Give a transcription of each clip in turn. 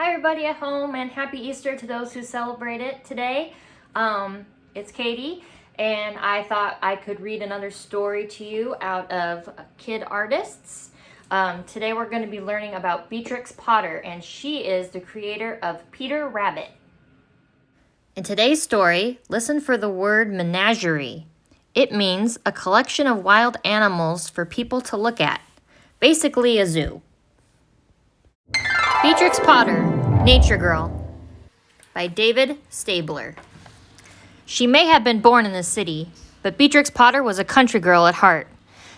Hi everybody at home, and happy Easter to those who celebrate it today. It's Katie, and I thought I could read another story to you out of Kid Artists. Today we're going to be learning about Beatrix Potter, and she is the creator of Peter Rabbit. In today's story, listen for the word menagerie. It means a collection of wild animals for people to look at, basically a zoo. Beatrix Potter, Nature Girl, by David Stabler. She may have been born in the city, but Beatrix Potter was a country girl at heart.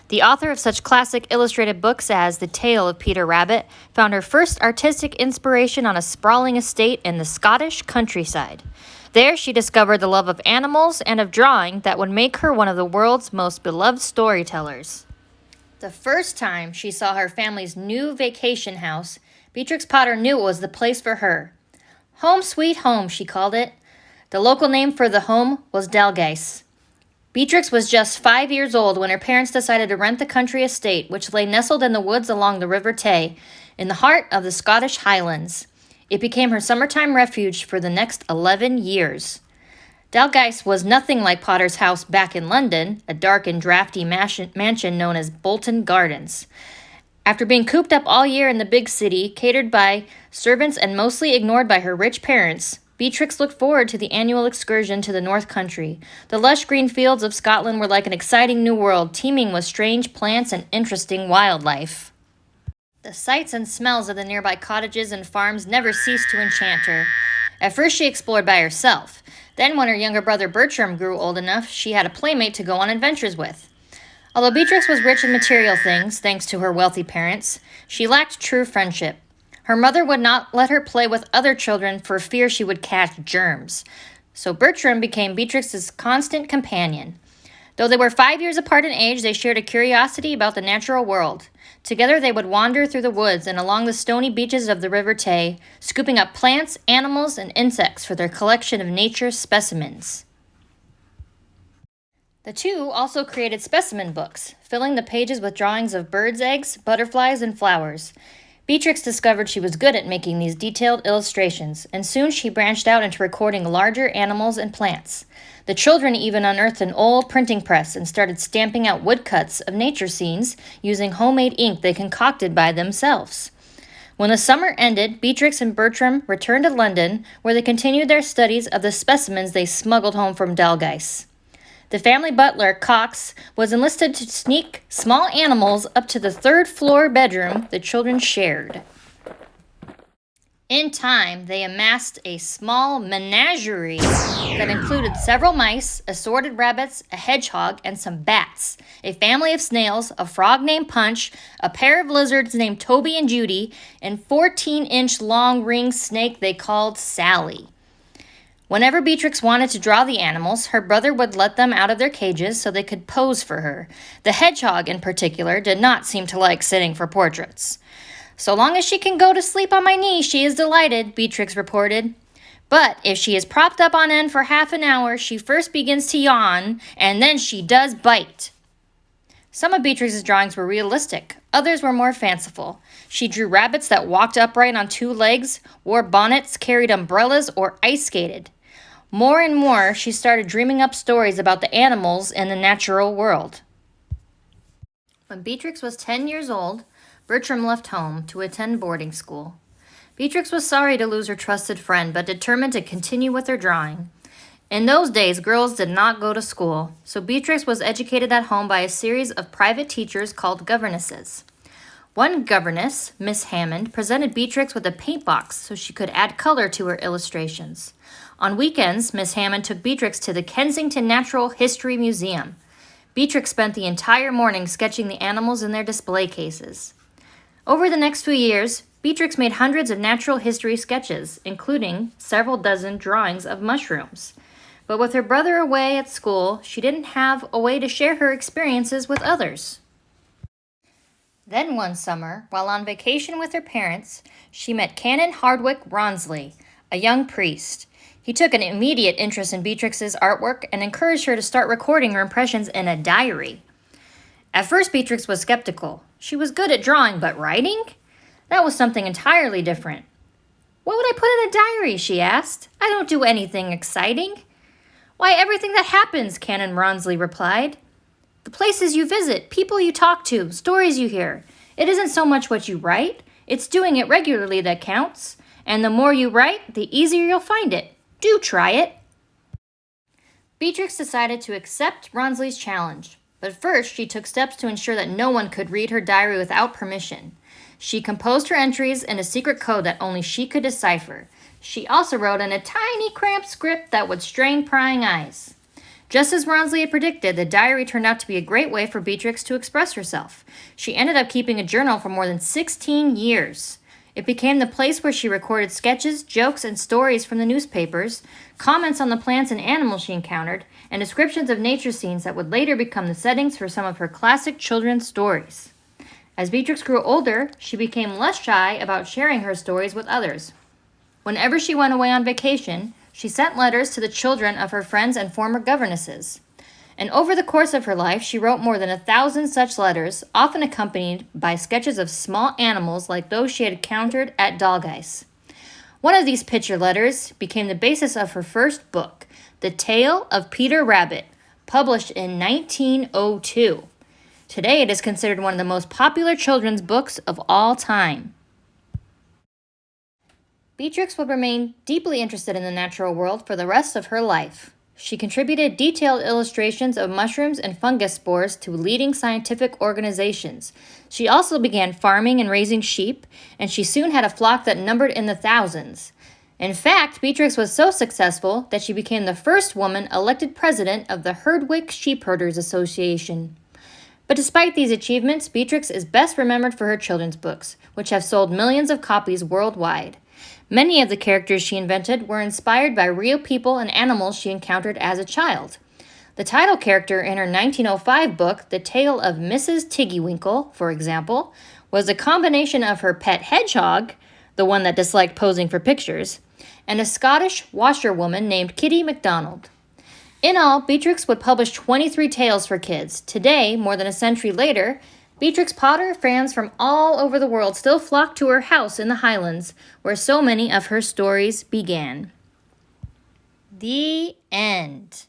The author of such classic illustrated books as The Tale of Peter Rabbit found her first artistic inspiration on a sprawling estate in the Scottish countryside. There she discovered the love of animals and of drawing that would make her one of the world's most beloved storytellers. The first time she saw her family's new vacation house, Beatrix Potter knew it was the place for her. Home Sweet Home, she called it. The local name for the home was Dalgeis. Beatrix was just 5 years old when her parents decided to rent the country estate, which lay nestled in the woods along the River Tay, in the heart of the Scottish Highlands. It became her summertime refuge for the next 11 years. Dalgeis was nothing like Potter's house back in London, a dark and drafty mansion known as Bolton Gardens. After being cooped up all year in the big city, catered by servants and mostly ignored by her rich parents, Beatrix looked forward to the annual excursion to the North Country. The lush green fields of Scotland were like an exciting new world, teeming with strange plants and interesting wildlife. The sights and smells of the nearby cottages and farms never ceased to enchant her. At first she explored by herself. Then when her younger brother Bertram grew old enough, she had a playmate to go on adventures with. Although Beatrix was rich in material things, thanks to her wealthy parents, she lacked true friendship. Her mother would not let her play with other children for fear she would catch germs. So Bertram became Beatrix's constant companion. Though they were 5 years apart in age, they shared a curiosity about the natural world. Together they would wander through the woods and along the stony beaches of the River Tay, scooping up plants, animals, and insects for their collection of nature specimens. The two also created specimen books, filling the pages with drawings of birds' eggs, butterflies, and flowers. Beatrix discovered she was good at making these detailed illustrations, and soon she branched out into recording larger animals and plants. The children even unearthed an old printing press and started stamping out woodcuts of nature scenes using homemade ink they concocted by themselves. When the summer ended, Beatrix and Bertram returned to London, where they continued their studies of the specimens they smuggled home from Dalgeis. The family butler, Cox, was enlisted to sneak small animals up to the third-floor bedroom the children shared. In time, they amassed a small menagerie that included several mice, assorted rabbits, a hedgehog, and some bats, a family of snails, a frog named Punch, a pair of lizards named Toby and Judy, and 14-inch long ringed snake they called Sally. Whenever Beatrix wanted to draw the animals, her brother would let them out of their cages so they could pose for her. The hedgehog, in particular, did not seem to like sitting for portraits. "So long as she can go to sleep on my knee, she is delighted," Beatrix reported. "But if she is propped up on end for half an hour, she first begins to yawn, and then she does bite." Some of Beatrix's drawings were realistic. Others were more fanciful. She drew rabbits that walked upright on two legs, wore bonnets, carried umbrellas, or ice skated. More and more, she started dreaming up stories about the animals in the natural world. When Beatrix was 10 years old, Bertram left home to attend boarding school. Beatrix was sorry to lose her trusted friend, but determined to continue with her drawing. In those days, girls did not go to school, so Beatrix was educated at home by a series of private teachers called governesses. One governess, Miss Hammond, presented Beatrix with a paint box so she could add color to her illustrations. On weekends, Miss Hammond took Beatrix to the Kensington Natural History Museum. Beatrix spent the entire morning sketching the animals in their display cases. Over the next few years, Beatrix made hundreds of natural history sketches, including several dozen drawings of mushrooms. But with her brother away at school, she didn't have a way to share her experiences with others. Then one summer, while on vacation with her parents, she met Canon Hardwick Rawnsley, a young priest. He took an immediate interest in Beatrix's artwork and encouraged her to start recording her impressions in a diary. At first, Beatrix was skeptical. She was good at drawing, but writing? That was something entirely different. What would I put in a diary, she asked. I don't do anything exciting. Why, everything that happens, Canon Ronsley replied. The places you visit, people you talk to, stories you hear. It isn't so much what you write, it's doing it regularly that counts. And the more you write, the easier you'll find it. Do try it. Beatrix decided to accept Ronsley's challenge, but first she took steps to ensure that no one could read her diary without permission. She composed her entries in a secret code that only she could decipher. She also wrote in a tiny, cramped script that would strain prying eyes. Just as Ronsley had predicted, the diary turned out to be a great way for Beatrix to express herself. She ended up keeping a journal for more than 16 years. It became the place where she recorded sketches, jokes, and stories from the newspapers, comments on the plants and animals she encountered, and descriptions of nature scenes that would later become the settings for some of her classic children's stories. As Beatrix grew older, she became less shy about sharing her stories with others. Whenever she went away on vacation, she sent letters to the children of her friends and former governesses. And over the course of her life, she wrote more than 1,000 such letters, often accompanied by sketches of small animals like those she had encountered at Dalgeis. One of these picture letters became the basis of her first book, The Tale of Peter Rabbit, published in 1902. Today, it is considered one of the most popular children's books of all time. Beatrix would remain deeply interested in the natural world for the rest of her life. She contributed detailed illustrations of mushrooms and fungus spores to leading scientific organizations. She also began farming and raising sheep, and she soon had a flock that numbered in the thousands. In fact, Beatrix was so successful that she became the first woman elected president of the Herdwick Sheepherders Association. But despite these achievements, Beatrix is best remembered for her children's books, which have sold millions of copies worldwide. Many of the characters she invented were inspired by real people and animals she encountered as a child. The title character in her 1905 book, The Tale of Mrs. Tiggywinkle, for example, was a combination of her pet hedgehog, the one that disliked posing for pictures, and a Scottish washerwoman named Kitty MacDonald. In all, Beatrix would publish 23 tales for kids. Today, more than a century later, Beatrix Potter fans from all over the world still flock to her house in the Highlands, where so many of her stories began. The end.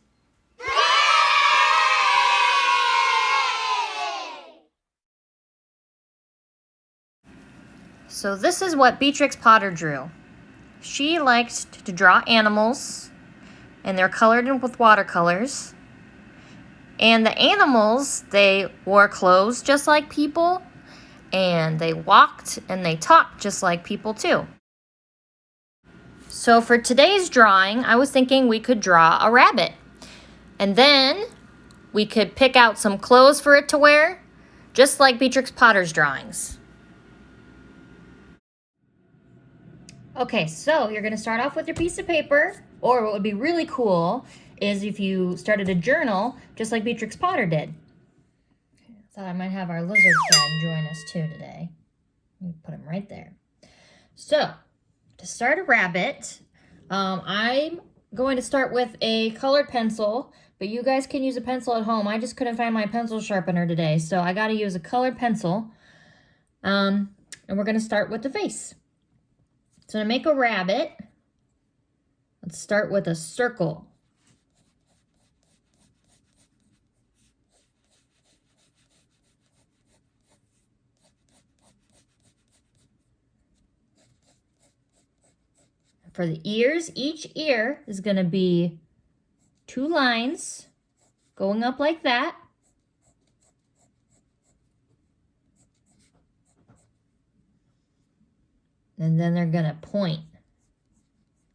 So this is what Beatrix Potter drew. She liked to draw animals, and they're colored in with watercolors. And the animals, they wore clothes just like people, and they walked and they talked just like people too. So for today's drawing, I was thinking we could draw a rabbit. And then we could pick out some clothes for it to wear, just like Beatrix Potter's drawings. Okay, so you're going to start off with your piece of paper, or what would be really cool is if you started a journal just like Beatrix Potter did. Thought I might have our lizard friend join us too today. Let me put him right there. So, to start a rabbit, I'm going to start with a colored pencil, but you guys can use a pencil at home. I just couldn't find my pencil sharpener today, so I got to use a colored pencil. And we're going to start with the face. So to make a rabbit, let's start with a circle. For the ears, each ear is going to be 2 lines going up like that. And then they're going to point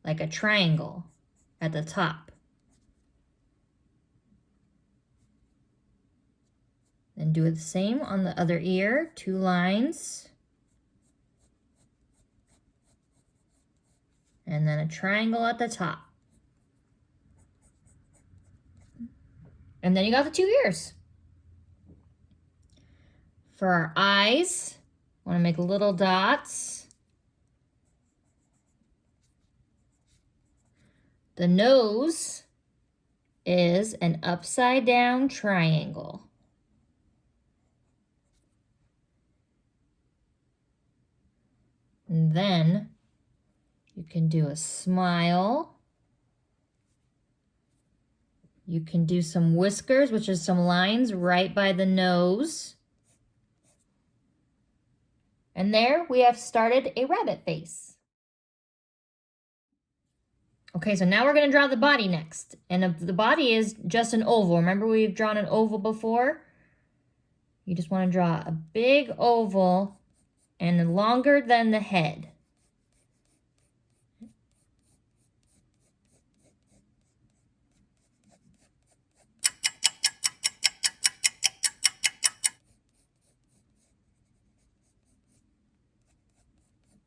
like a triangle at the top. Then do the same on the other ear, 2 lines. And then a triangle at the top. And then you got the 2 ears. For our eyes, I want to make little dots. The nose is an upside down triangle. And then You can do a smile. You can do some whiskers, which is some lines right by the nose. And there we have started a rabbit face. Okay, so now we're going to draw the body next. And the body is just an oval. Remember we've drawn an oval before? You just want to draw a big oval and longer than the head.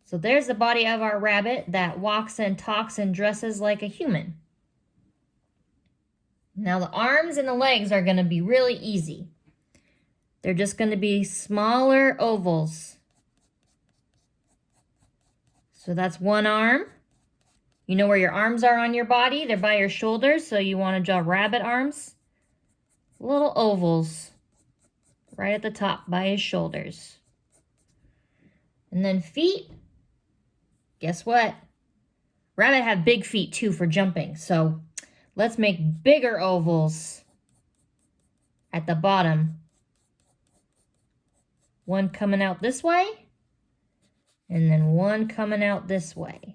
So there's the body of our rabbit that walks and talks and dresses like a human. Now the arms and the legs are going to be really easy. They're just going to be smaller ovals. So that's one arm. You know where your arms are on your body? They're by your shoulders, so you want to draw rabbit arms. Little ovals right at the top by his shoulders. And then feet. Guess what? Rabbit have big feet too for jumping, so let's make bigger ovals at the bottom. One coming out this way, and then one coming out this way.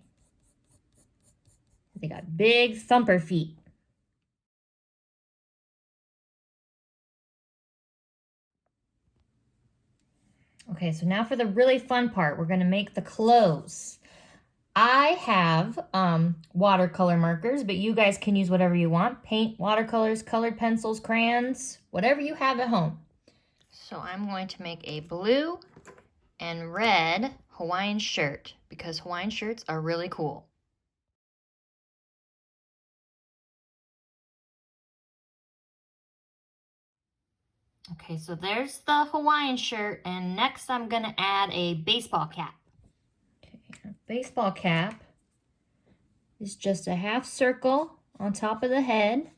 They got big thumper feet. Okay, so now for the really fun part, we're going to make the clothes. I have watercolor markers, but you guys can use whatever you want. Paint, watercolors, colored pencils, crayons, whatever you have at home. So I'm going to make a blue and red Hawaiian shirt because Hawaiian shirts are really cool. Okay, so there's the Hawaiian shirt, and next I'm going to add a baseball cap. Okay, a baseball cap is just a half circle on top of the head.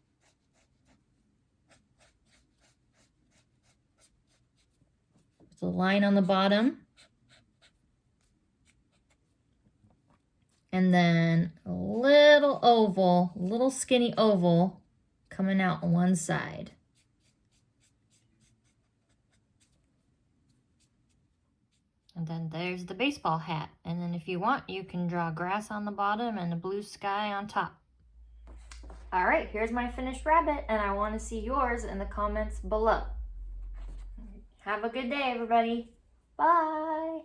With a line on the bottom. And then a little oval, little skinny oval coming out on one side. And then there's the baseball hat. And then if you want, you can draw grass on the bottom and a blue sky on top. All right, here's my finished rabbit, and I want to see yours in the comments below. Have a good day, everybody. Bye.